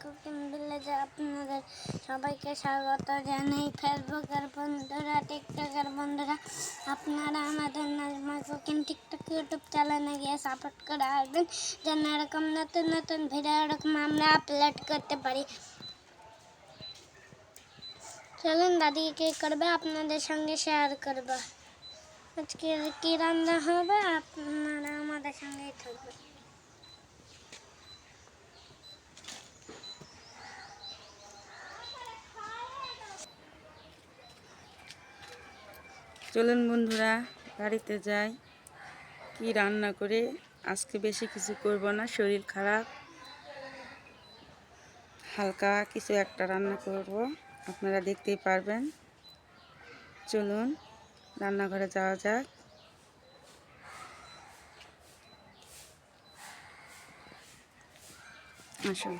Cooking ভিলেজে আপনাদের সবাইকে স্বাগত জানাই। ফেসবুকের বন্ধুরা, টিকটকের বন্ধুরা, আপনারা আমাদের নাজমা কুকিং টিকটক ইউটিউব চ্যানেলে গিয়ে সাপোর্ট করে আসবেন, যেন এরকম নতুন নতুন ভিডিও এরকম আমরা আপলোড করতে পারি। চলুন দাদি কী করবে আপনাদের সঙ্গে শেয়ার করবো। আজকে কী রান্না হবে আপনারা আমাদের সঙ্গেই থাকবেন। চলুন বন্ধুরা, বাড়িতে যাই। কি রান্না করে, আজকে বেশি কিছু করব না, শরীর খারাপ, হালকা কিছু একটা রান্না করব, আপনারা দেখতেই পারবেন। চলুন রান্নাঘরে যাওয়া যাক। আসুন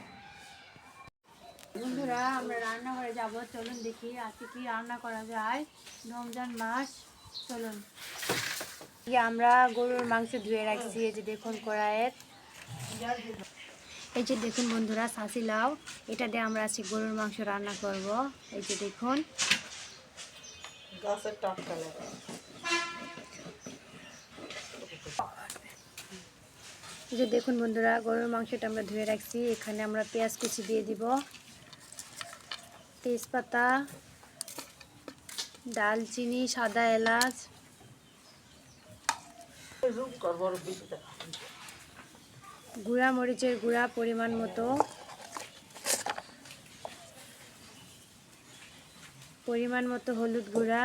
বন্ধুরা, আমরা রান্নাঘরে যাব। চলুন দেখি আজকে কি রান্না করা যায়। রমজান মাস। চলুন, আমরা গরুর মাংস ধুয়ে রাখছি। এই যে দেখুন কড়াইয়ের, এই যে দেখুন বন্ধুরা, সাঁচি লাউ, এটা দিয়ে আমরা আজকে গরুর মাংস রান্না করব। এই যে দেখুন, এই যে দেখুন বন্ধুরা, গরুর মাংসটা আমরা ধুয়ে রাখছি। এখানে আমরা পেঁয়াজ কুচি দিয়ে দিব, তেজপাতা, দালচিনি, সাদা এলাচ, গুঁড়া মরিচের গুঁড়া পরিমাণ মতো, হলুদ গুঁড়া,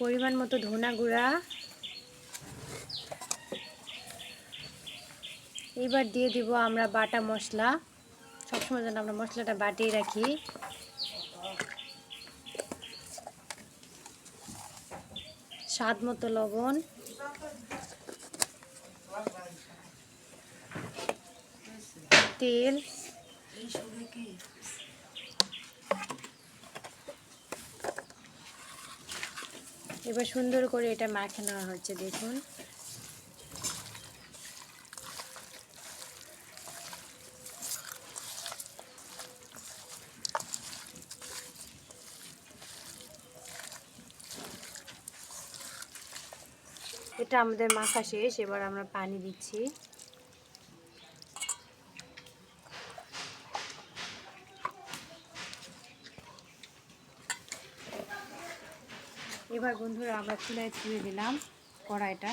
পরিমাণ মতো ধনা গুঁড়া। এবার দিয়ে দিব আমরা বাটা মশলা। সবসময় যেন আমরা মশলাটা বাটিয়ে রাখি। স্বাদ মতো লবণ, তেল, এবার সুন্দর করে এটা মাখে নেওয়া হচ্ছে। দেখুন, এটা আমাদের মাখা শেষ। এবার আমরা পানি দিচ্ছি। এবার বন্ধুরা আমরা চুলায় ছুঁয়ে দিলাম কড়াইটা।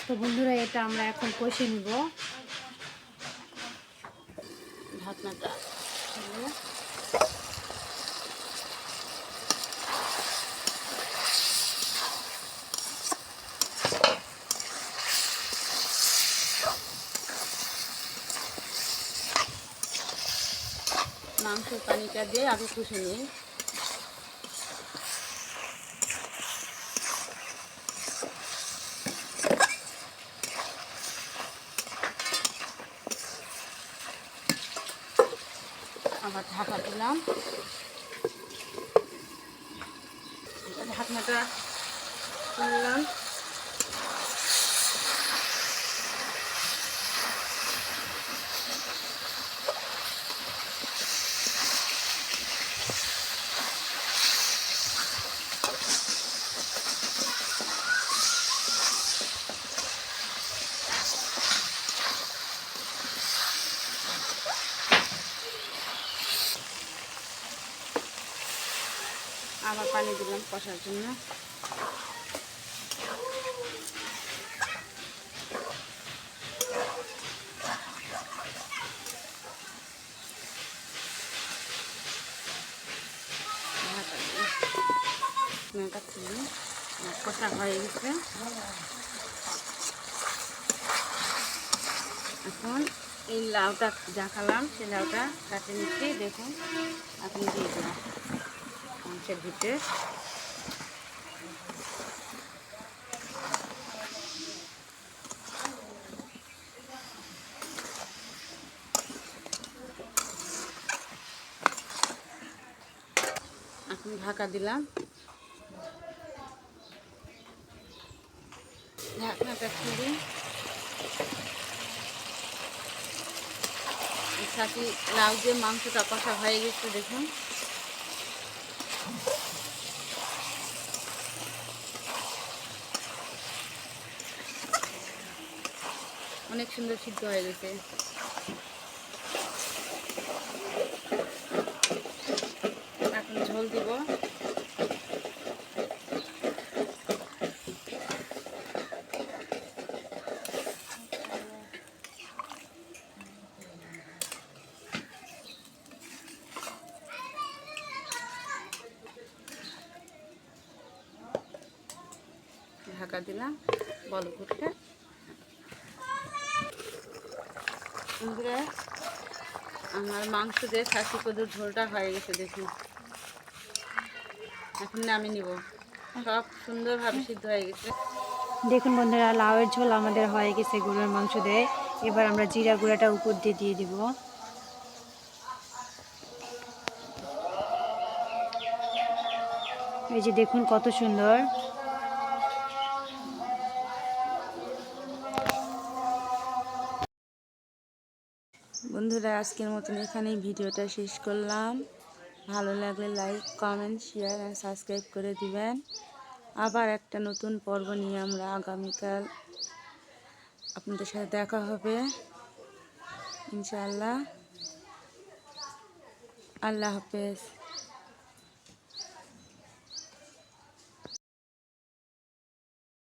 তো বন্ধুরা, এটা আমরা এখন কষে নিব। ঢাকনাটা মাংসের পানিটা দিয়ে আগে কষে নিই। আবার ঢাকা দিলাম। ঢাকনাটা খুললাম। আবার পানি দিলাম কষার জন্য। কষা হয়ে গেছে। এখন এই লাউটা যা খালাম সেই লাউটা কাটে নিচ্ছি। দেখুন, আপনি দিয়ে দিলাম মাংসের ভিতরে। এখন ঢাকা দিলাম। ঢাকনাটা খুলে ছাতি লাউ দিয়ে মাংসটা কষা হয়ে গেছে দেখুন। অনেক সুন্দর সিদ্ধ হয়ে গেছে। এখন ঝোল দিব। ঢাকা দিলাম বলক উঠলে। বন্ধুরা আমার মাংস দিয়ে খাসি কদুর ঝোলটা হয়ে গেছে দেখুন। এখন নামিয়ে নিব। সব সুন্দরভাবে সিদ্ধ হয়ে গেছে। দেখুন বন্ধুরা, লাউয়ের ঝোল আমাদের হয়ে গেছে গরুর মাংস দিয়ে। এবার আমরা জিরা গুঁড়াটা উপর দিয়ে দিয়ে দিব। এই যে দেখুন কত সুন্দর। বন্ধুরা আজকের মতন এখানেই ভিডিওটা শেষ করলাম। ভালো লাগলে লাইক, কমেন্ট, শেয়ার আর সাবস্ক্রাইব করে দিবেন। আবার একটা নতুন পর্ব নিয়ে আমরা আগামীকাল আপনাদের সাথে দেখা হবে ইনশাআল্লাহ। আল্লাহ হাফেজ।